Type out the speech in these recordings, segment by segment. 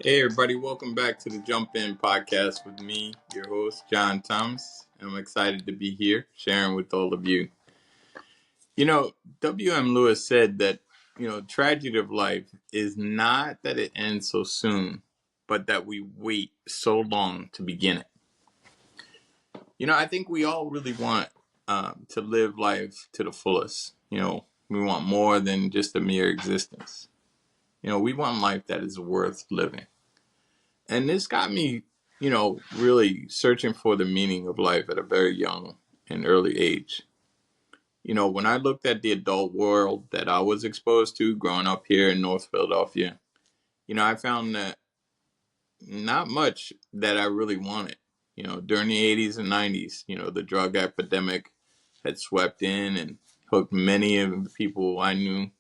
Hey everybody, welcome back to the Jump In podcast with me, your host, John Thomas. I'm excited to be here sharing with all of you. You know, W.M. Lewis said that, tragedy of life is not that it ends so soon, but that we wait so long to begin it. I think we all really want to live life to the fullest. We want more than just a mere existence. We want life that is worth living. And this got me, really searching for the meaning of life at a very young and early age. When I looked at the adult world that I was exposed to growing up here in North Philadelphia, I found that not much that I really wanted. During the 80s and 90s, the drug epidemic had swept in and hooked many of the people I knew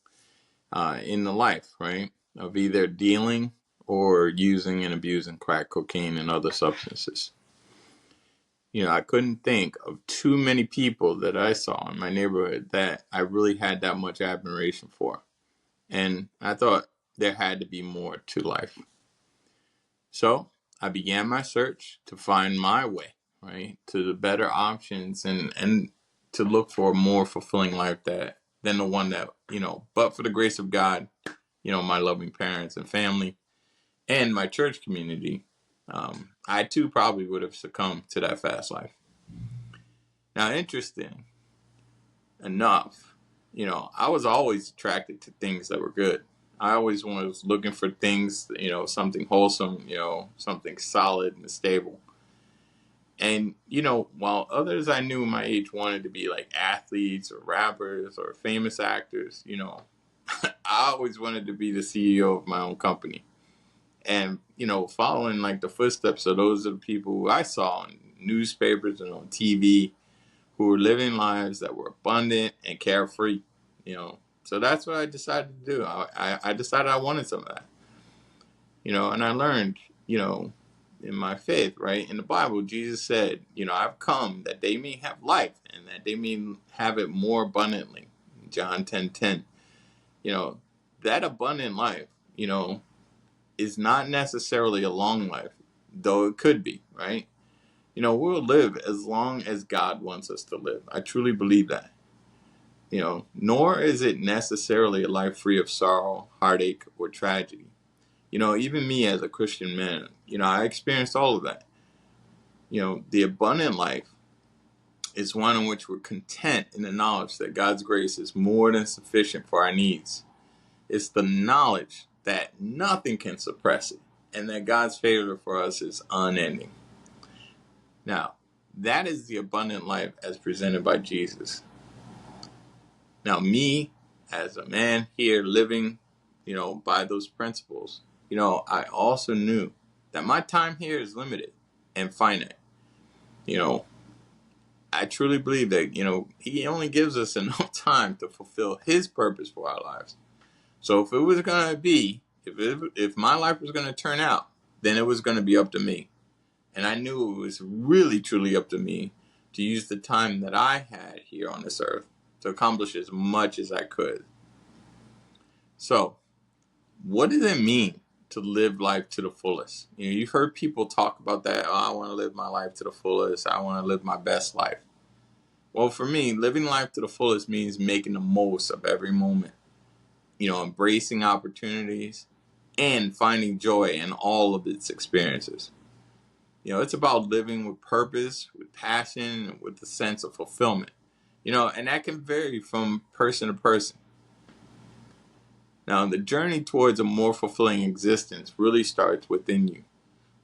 in the life, right, of either dealing or using and abusing crack cocaine and other substances. I couldn't think of too many people that I saw in my neighborhood that I really had that much admiration for. And I thought there had to be more to life. So I began my search to find my way, right, to the better options and to look for a more fulfilling life than the one that, but for the grace of God, my loving parents and family and my church community, I too probably would have succumbed to that fast life. Now, interesting enough, I was always attracted to things that were good. I always was looking for things, something wholesome, something solid and stable. And, while others I knew my age wanted to be like athletes or rappers or famous actors, I always wanted to be the CEO of my own company. And, following like the footsteps of those of the people who I saw in newspapers and on TV who were living lives that were abundant and carefree, So that's what I decided to do. I decided I wanted some of that, and I learned, in my faith, right? In the Bible, Jesus said, I've come that they may have life and that they may have it more abundantly. John 10:10. That abundant life, is not necessarily a long life, though it could be, right? We'll live as long as God wants us to live. I truly believe that. Nor is it necessarily a life free of sorrow, heartache, or tragedy. Even me as a Christian man, I experienced all of that. The abundant life is one in which we're content in the knowledge that God's grace is more than sufficient for our needs. It's the knowledge that nothing can suppress it and that God's favor for us is unending. Now, that is the abundant life as presented by Jesus. Now, me, as a man here living, by those principles, I also knew that my time here is limited and finite. I truly believe that, he only gives us enough time to fulfill his purpose for our lives. So if it was going to be, if my life was going to turn out, then it was going to be up to me. And I knew it was really, truly up to me to use the time that I had here on this earth to accomplish as much as I could. So, what does it mean to live life to the fullest? You've heard people talk about that. Oh, I want to live my life to the fullest. I want to live my best life. Well, for me, living life to the fullest means making the most of every moment. Embracing opportunities and finding joy in all of its experiences. It's about living with purpose, with passion, with a sense of fulfillment. And that can vary from person to person. Now, the journey towards a more fulfilling existence really starts within you.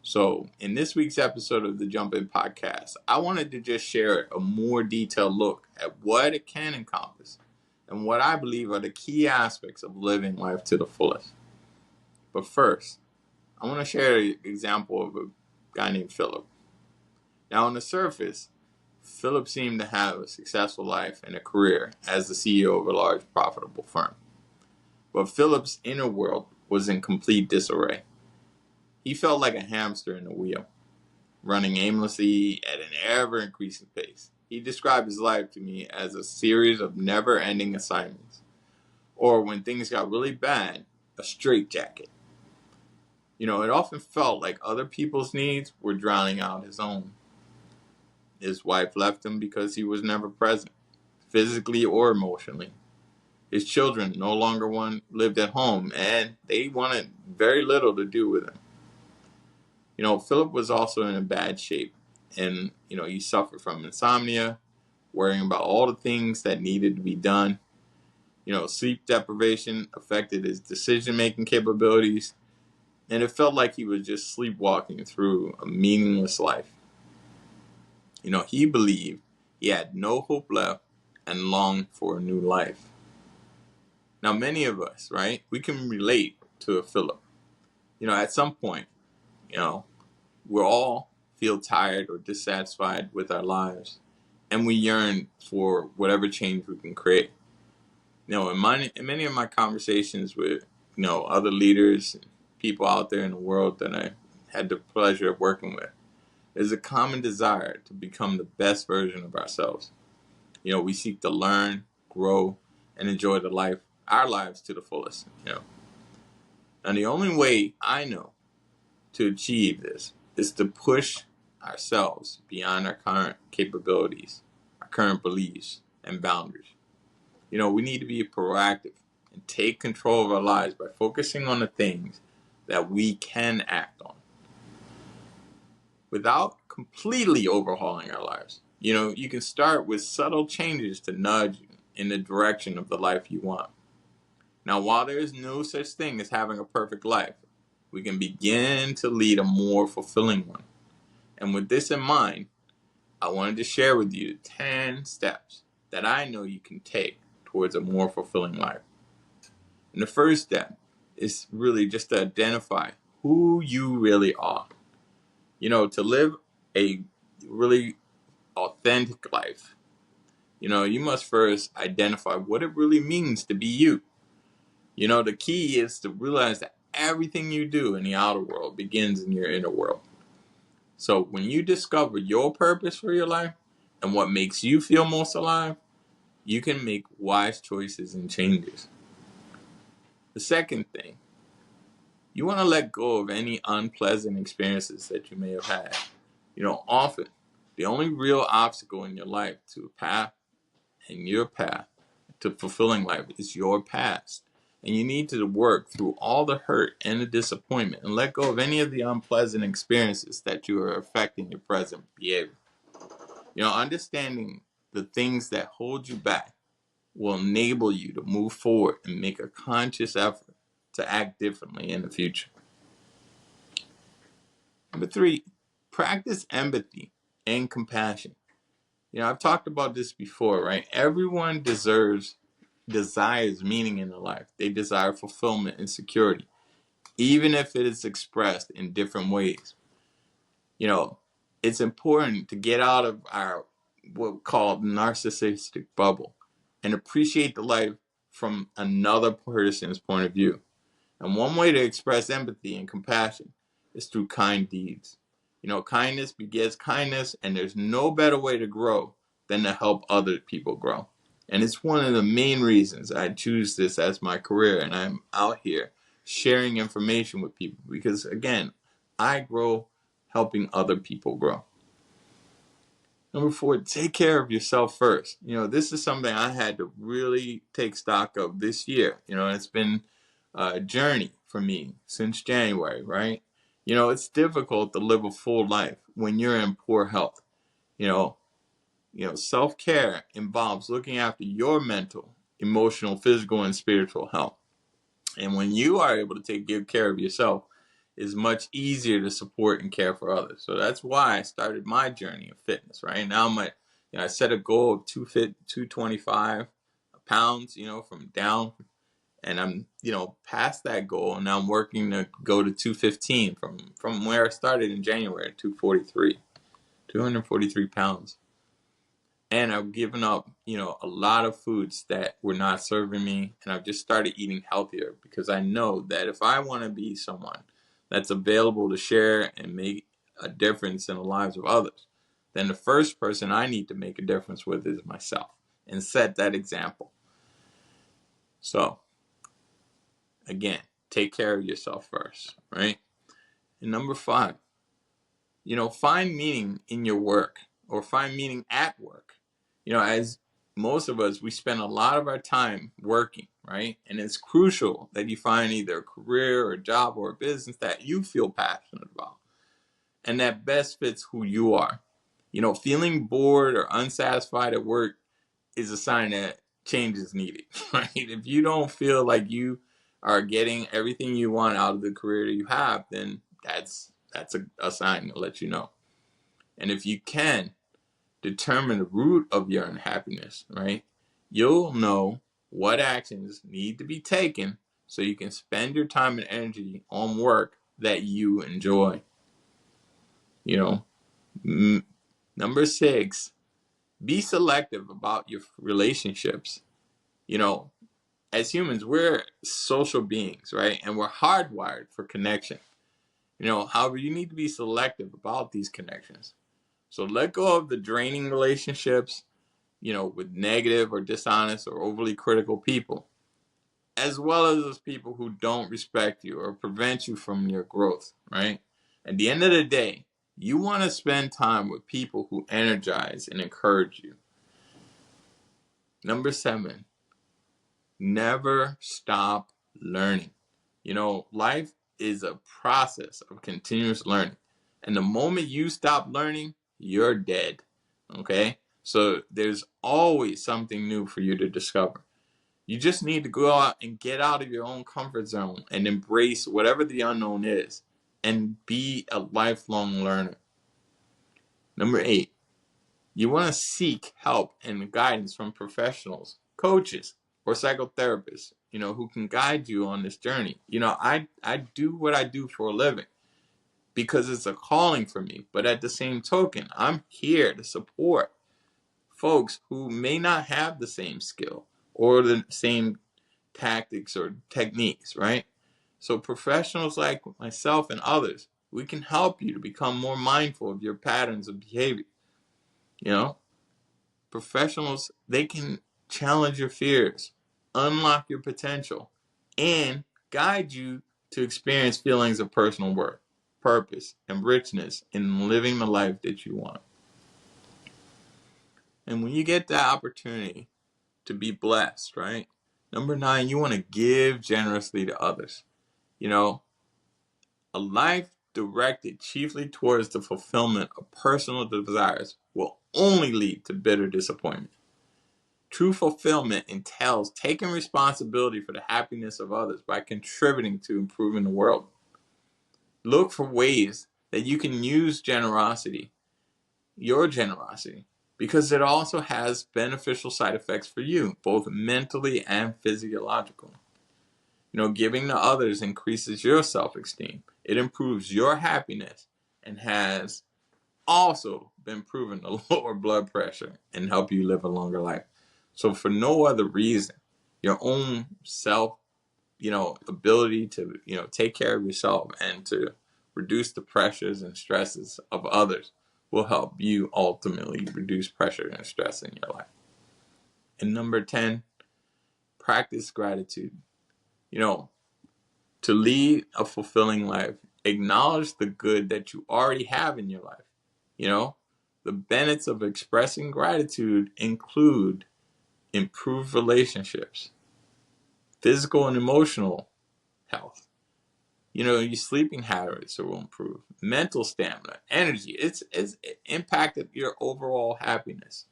So, in this week's episode of the Jump In podcast, I wanted to just share a more detailed look at what it can encompass and what I believe are the key aspects of living life to the fullest. But first, I want to share an example of a guy named Philip. Now, on the surface, Philip seemed to have a successful life and a career as the CEO of a large profitable firm. But Philip's inner world was in complete disarray. He felt like a hamster in a wheel, running aimlessly at an ever-increasing pace. He described his life to me as a series of never-ending assignments, or when things got really bad, a straitjacket. It often felt like other people's needs were drowning out his own. His wife left him because he was never present, physically or emotionally. His children no longer lived at home, and they wanted very little to do with him. Philip was also in a bad shape, and he suffered from insomnia, worrying about all the things that needed to be done. Sleep deprivation affected his decision-making capabilities, and it felt like he was just sleepwalking through a meaningless life. He believed he had no hope left and longed for a new life. Now, many of us, right, we can relate to a Philip. At some point, we all feel tired or dissatisfied with our lives, and we yearn for whatever change we can create. In many of my conversations with, other leaders, and people out there in the world that I had the pleasure of working with, there's a common desire to become the best version of ourselves. We seek to learn, grow, and enjoy our lives to the fullest. And the only way I know to achieve this is to push ourselves beyond our current capabilities, our current beliefs, and boundaries. We need to be proactive and take control of our lives by focusing on the things that we can act on without completely overhauling our lives. You can start with subtle changes to nudge you in the direction of the life you want. Now, while there is no such thing as having a perfect life, we can begin to lead a more fulfilling one. And with this in mind, I wanted to share with you 10 steps that I know you can take towards a more fulfilling life. And the first step is really just to identify who you really are. To live a really authentic life, you must first identify what it really means to be you. The key is to realize that everything you do in the outer world begins in your inner world. So when you discover your purpose for your life and what makes you feel most alive, you can make wise choices and changes. The second thing, you want to let go of any unpleasant experiences that you may have had. Often, the only real obstacle in your life to a path and your path to fulfilling life is your past. And you need to work through all the hurt and the disappointment and let go of any of the unpleasant experiences that you are affecting your present behavior. Understanding the things that hold you back will enable you to move forward and make a conscious effort to act differently in the future. Number 3, practice empathy and compassion. I've talked about this before, right? Everyone desires meaning in their life. They desire fulfillment and security, even if it is expressed in different ways. It's important to get out of our what we call narcissistic bubble and appreciate the life from another person's point of view. And one way to express empathy and compassion is through kind deeds. Kindness begets kindness, and there's no better way to grow than to help other people grow. And it's one of the main reasons I choose this as my career, and I'm out here sharing information with people because, again, I grow helping other people grow. Number 4, take care of yourself first. This is something I had to really take stock of this year. It's been a journey for me since January, right? It's difficult to live a full life when you're in poor health. Self-care involves looking after your mental, emotional, physical, and spiritual health. And when you are able to take good care of yourself, it's much easier to support and care for others. So that's why I started my journey of fitness, right? Now I set a goal of 225 pounds, from down, and I'm, past that goal, and now I'm working to go to 215 from where I started in January, 243 pounds. And I've given up, a lot of foods that were not serving me, and I've just started eating healthier because I know that if I want to be someone that's available to share and make a difference in the lives of others, then the first person I need to make a difference with is myself and set that example. So, again, take care of yourself first, right? And number 5, find meaning in your work or find meaning at work. As most of us, we spend a lot of our time working, right? And it's crucial that you find either a career or a job or a business that you feel passionate about and that best fits who you are. Feeling bored or unsatisfied at work is a sign that change is needed, right? If you don't feel like you are getting everything you want out of the career that you have, then that's a sign to let you know. And if you can determine the root of your unhappiness, right, you'll know what actions need to be taken so you can spend your time and energy on work that you enjoy. Number 6, be selective about your relationships. As humans, we're social beings, right? And we're hardwired for connection. However, you need to be selective about these connections. So let go of the draining relationships, with negative or dishonest or overly critical people, as well as those people who don't respect you or prevent you from your growth, right? At the end of the day, you want to spend time with people who energize and encourage you. Number 7, never stop learning. Life is a process of continuous learning. And the moment you stop learning, you're dead. Okay? So there's always something new for you to discover. You just need to go out and get out of your own comfort zone and embrace whatever the unknown is and be a lifelong learner. Number 8, you want to seek help and guidance from professionals, coaches, or psychotherapists, who can guide you on this journey. I do what I do for a living because it's a calling for me. But at the same token, I'm here to support folks who may not have the same skill or the same tactics or techniques, right? So professionals like myself and others, we can help you to become more mindful of your patterns of behavior. Professionals, they can challenge your fears, unlock your potential, and guide you to experience feelings of personal worth, purpose, and richness in living the life that you want. And when you get that opportunity to be blessed, right? Number 9, you want to give generously to others. A life directed chiefly towards the fulfillment of personal desires will only lead to bitter disappointment. True fulfillment entails taking responsibility for the happiness of others by contributing to improving the world. Look for ways that you can use your generosity, because it also has beneficial side effects for you, both mentally and physiologically. Giving to others increases your self-esteem. It improves your happiness and has also been proven to lower blood pressure and help you live a longer life. So for no other reason, your own self, ability to, take care of yourself and to reduce the pressures and stresses of others will help you ultimately reduce pressure and stress in your life. And number 10, practice gratitude. To lead a fulfilling life, acknowledge the good that you already have in your life. The benefits of expressing gratitude include improved relationships, physical and emotional health. Your sleeping habits will improve, mental stamina, energy. It's impacted your overall happiness.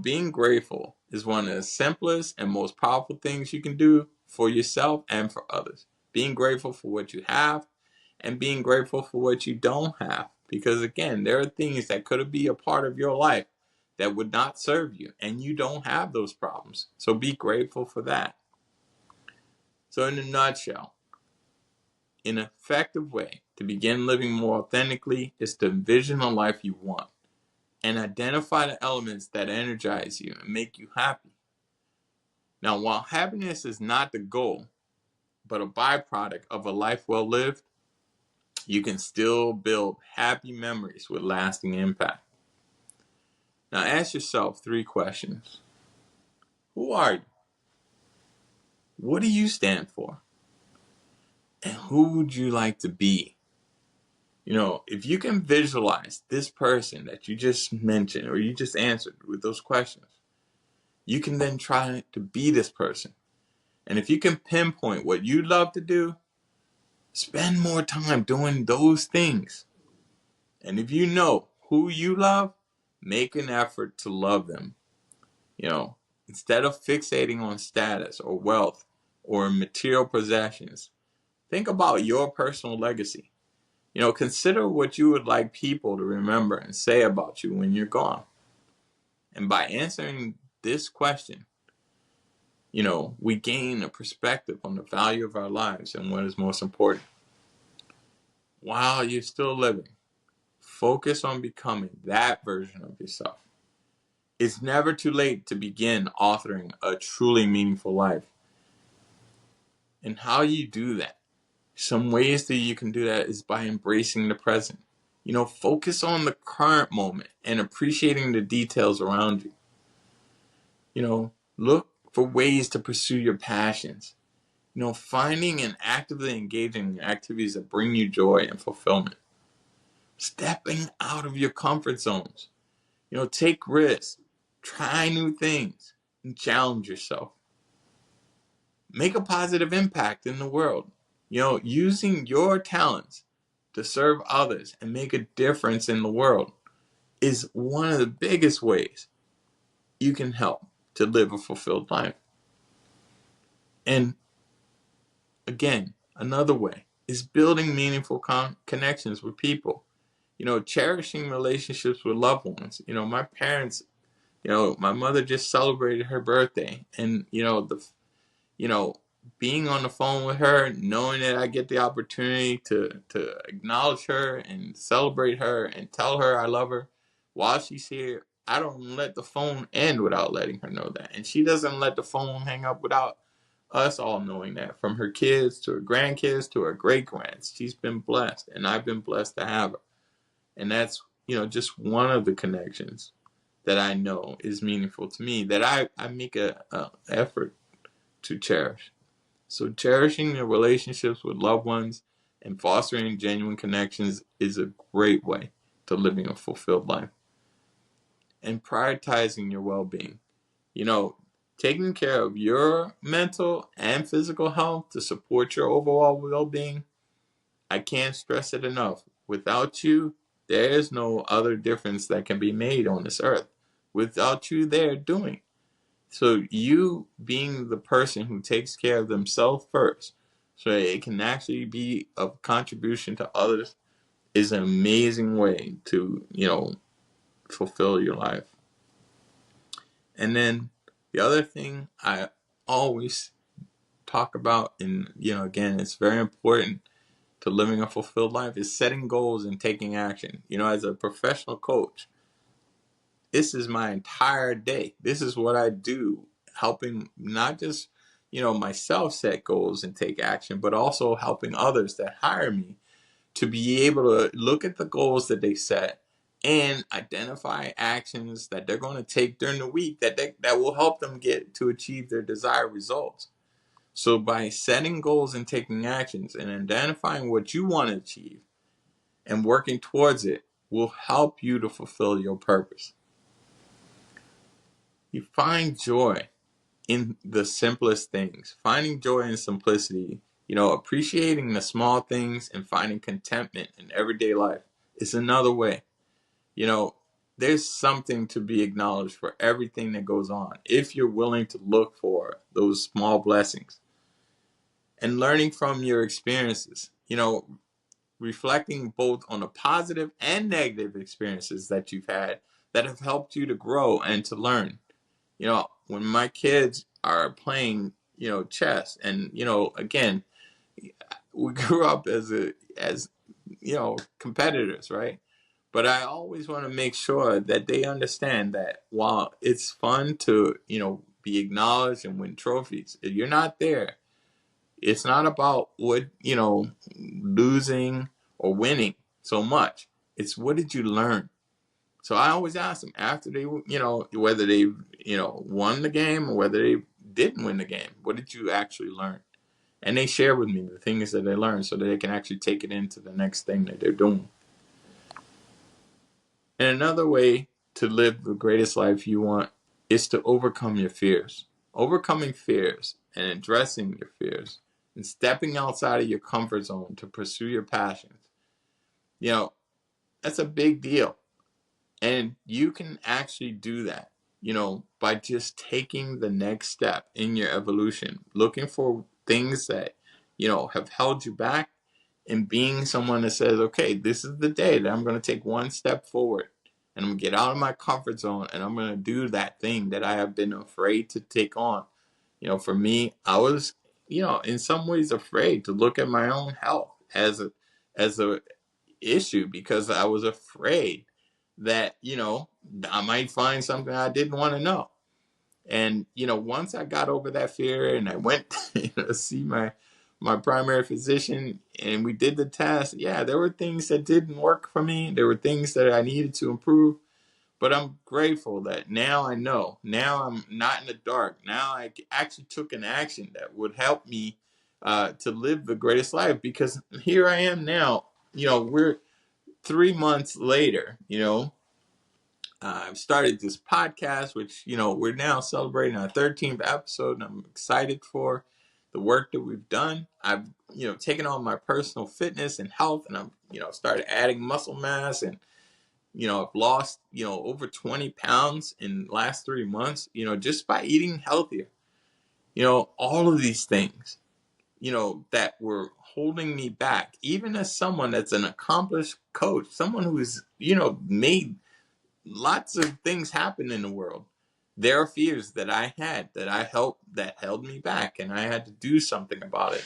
Being grateful is one of the simplest and most powerful things you can do for yourself and for others. Being grateful for what you have and being grateful for what you don't have. Because again, there are things that could be a part of your life that would not serve you, and you don't have those problems. So be grateful for that. So in a nutshell, an effective way to begin living more authentically is to envision a life you want and identify the elements that energize you and make you happy. Now, while happiness is not the goal, but a byproduct of a life well lived, you can still build happy memories with lasting impact. Now, ask yourself 3 questions. Who are you? What do you stand for? And who would you like to be? If you can visualize this person that you just mentioned or you just answered with those questions, you can then try to be this person. And if you can pinpoint what you love to do, spend more time doing those things. And if you know who you love, make an effort to love them. Instead of fixating on status or wealth or material possessions, think about your personal legacy. Consider what you would like people to remember and say about you when you're gone. And by answering this question, we gain a perspective on the value of our lives and what is most important. While you're still living, focus on becoming that version of yourself. It's never too late to begin authoring a truly meaningful life. And how you do that, some ways that you can do that is by embracing the present. Focus on the current moment and appreciating the details around you. Look for ways to pursue your passions. Finding and actively engaging in activities that bring you joy and fulfillment. Stepping out of your comfort zones. Take risks, try new things, and challenge yourself. Make a positive impact in the world. Using your talents to serve others and make a difference in the world is one of the biggest ways you can help to live a fulfilled life. And again, another way is building meaningful connections with people. Cherishing relationships with loved ones. My parents, my mother just celebrated her birthday, and being on the phone with her, knowing that I get the opportunity to acknowledge her and celebrate her and tell her I love her while she's here. I don't let the phone end without letting her know that, and she doesn't let the phone hang up without us all knowing that. From her kids to her grandkids to her great grands, she's been blessed, and I've been blessed to have her. And that's just one of the connections that I know is meaningful to me, that I make a effort to cherish. So cherishing your relationships with loved ones and fostering genuine connections is a great way to living a fulfilled life. And prioritizing your well-being. Taking care of your mental and physical health to support your overall well-being. I can't stress it enough. Without you, there is no other difference that can be made on this earth. Without you there doing. So you being the person who takes care of themselves first, so it can actually be of contribution to others, is an amazing way to, fulfill your life. And then the other thing I always talk about, and, again, it's very important to living a fulfilled life, is setting goals and taking action. As a professional coach, this is my entire day. This is what I do, helping not just, myself set goals and take action, but also helping others that hire me to be able to look at the goals that they set and identify actions that they're going to take during the week that will help them get to achieve their desired results. So by setting goals and taking actions and identifying what you want to achieve and working towards it will help you to fulfill your purpose. You find joy in the simplest things, finding joy in simplicity, appreciating the small things and finding contentment in everyday life is another way. There's something to be acknowledged for everything that goes on if you're willing to look for those small blessings. And learning from your experiences, reflecting both on the positive and negative experiences that you've had that have helped you to grow and to learn. When my kids are playing, chess, and, again, we grew up as competitors, right? But I always want to make sure that they understand that while it's fun to, be acknowledged and win trophies, if you're not there, it's not about what, losing or winning so much. It's what did you learn? So I always ask them after they, whether they, won the game or whether they didn't win the game, what did you actually learn? And they share with me the things that they learn so that they can actually take it into the next thing that they're doing. And another way to live the greatest life you want is to overcome your fears. Overcoming fears and addressing your fears and stepping outside of your comfort zone to pursue your passions. That's a big deal. And you can actually do that, by just taking the next step in your evolution, looking for things that, have held you back, and being someone that says, okay, this is the day that I'm going to take one step forward and I'm going to get out of my comfort zone and I'm going to do that thing that I have been afraid to take on. For me, I was, in some ways afraid to look at my own health as a issue because I was afraid that, I might find something I didn't want to know. And, once I got over that fear and I went to see my primary physician and we did the test, yeah, there were things that didn't work for me. There were things that I needed to improve. But I'm grateful that now I know. Now I'm not in the dark. Now I actually took an action that would help me to live the greatest life, because here I am now. We're 3 months later, I've started this podcast, which, we're now celebrating our 13th episode, and I'm excited for the work that we've done. I've, taken on my personal fitness and health, and I'm, started adding muscle mass, and, I've lost, over 20 pounds in the last 3 months, just by eating healthier. All of these things, that were holding me back, even as someone that's an accomplished coach, someone who's, made lots of things happen in the world. There are fears that I had that held me back, and I had to do something about it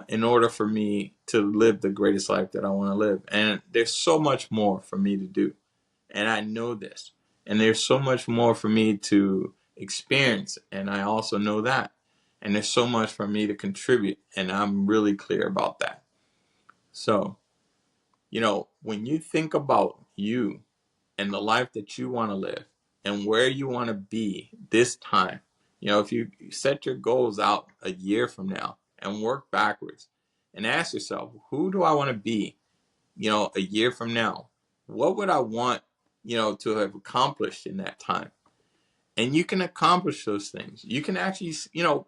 in order for me to live the greatest life that I want to live. And there's so much more for me to do, and I know this. And there's so much more for me to experience, and I also know that. And there's so much for me to contribute, and I'm really clear about that. So, when you think about you and the life that you want to live and where you want to be this time, if you set your goals out a year from now and work backwards and ask yourself, who do I want to be, a year from now? What would I want, to have accomplished in that time? And you can accomplish those things. You can actually,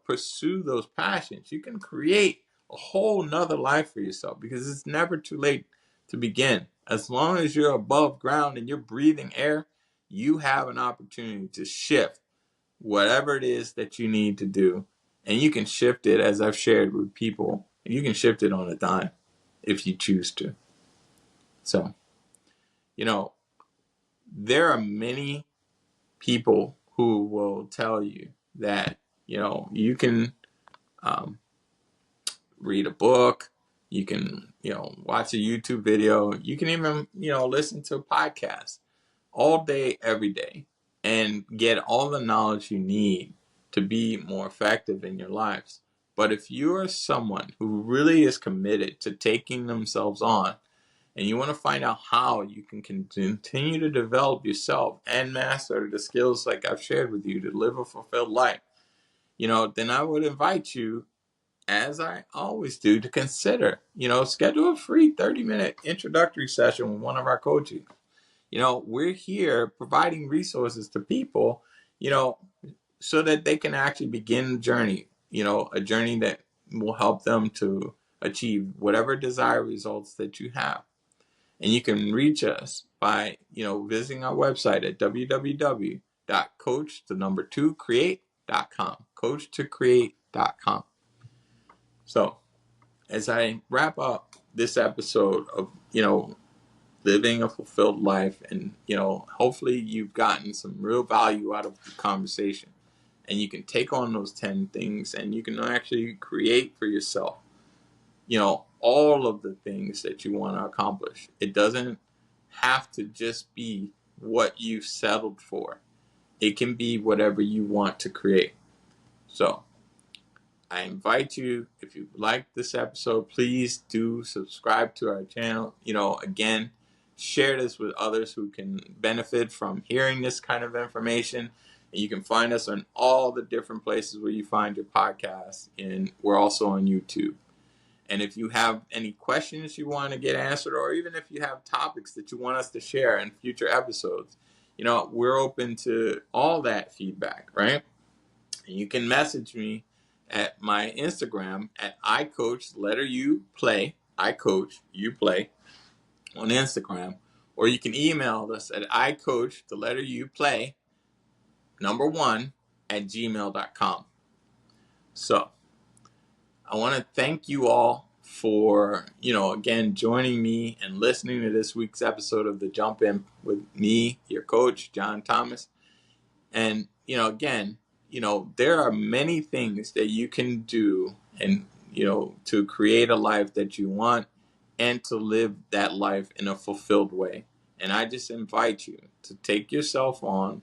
pursue those passions. You can create a whole nother life for yourself, because it's never too late to begin. As long as you're above ground and you're breathing air, you have an opportunity to shift whatever it is that you need to do. And you can shift it, as I've shared with people, you can shift it on a dime if you choose to. So, there are many people who will tell you that, you can read a book, you can, watch a YouTube video, you can even, listen to a podcast all day, every day, and get all the knowledge you need to be more effective in your lives. But if you are someone who really is committed to taking themselves on, and you want to find out how you can continue to develop yourself and master the skills like I've shared with you to live a fulfilled life, then I would invite you, as I always do, to consider, schedule a free 30-minute introductory session with one of our coaches. We're here providing resources to people, so that they can actually begin a journey that will help them to achieve whatever desired results that you have. And you can reach us by, visiting our website at www.coach2create.com, coach2create.com. So, as I wrap up this episode of, living a fulfilled life, and, hopefully you've gotten some real value out of the conversation, and you can take on those 10 things and you can actually create for yourself, all of the things that you want to accomplish. It doesn't have to just be what you've settled for. It can be whatever you want to create. So I invite you, if you like this episode, please do subscribe to our channel. Again, share this with others who can benefit from hearing this kind of information. And you can find us on all the different places where you find your podcasts. And we're also on YouTube. And if you have any questions you want to get answered, or even if you have topics that you want us to share in future episodes, we're open to all that feedback, right? And you can message me at my Instagram at iCoachUplay, iCoachUplay on Instagram, or you can email us at iCoachUplay1@gmail.com. So I want to thank you all for, again, joining me and listening to this week's episode of The Jump In with me, your coach, John Thomas. And, again, there are many things that you can do and, to create a life that you want and to live that life in a fulfilled way. And I just invite you to take yourself on,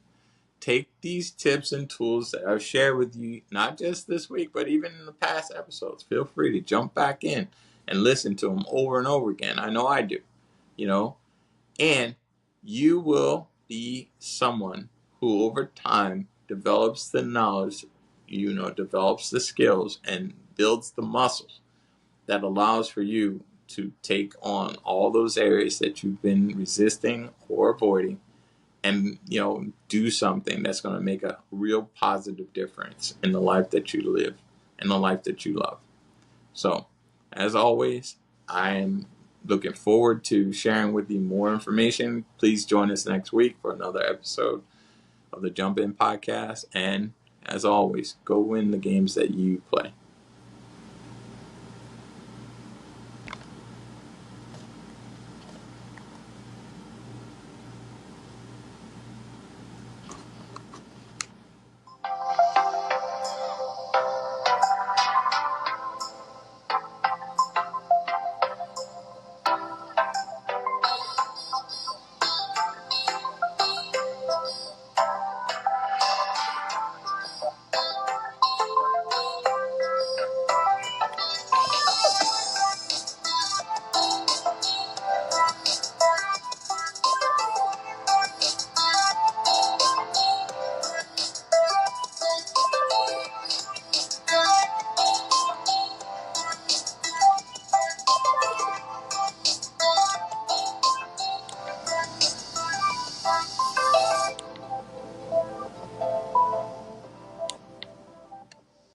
take these tips and tools that I've shared with you, not just this week, but even in the past episodes. Feel free to jump back in and listen to them over and over again. I know I do, and you will be someone who over time develops the knowledge, develops the skills and builds the muscles that allows for you to take on all those areas that you've been resisting or avoiding, and do something that's going to make a real positive difference in the life that you live and the life that you love. So, as always, I am looking forward to sharing with you more information. Please join us next week for another episode of the Jump In Podcast. And as always, go win the games that you play.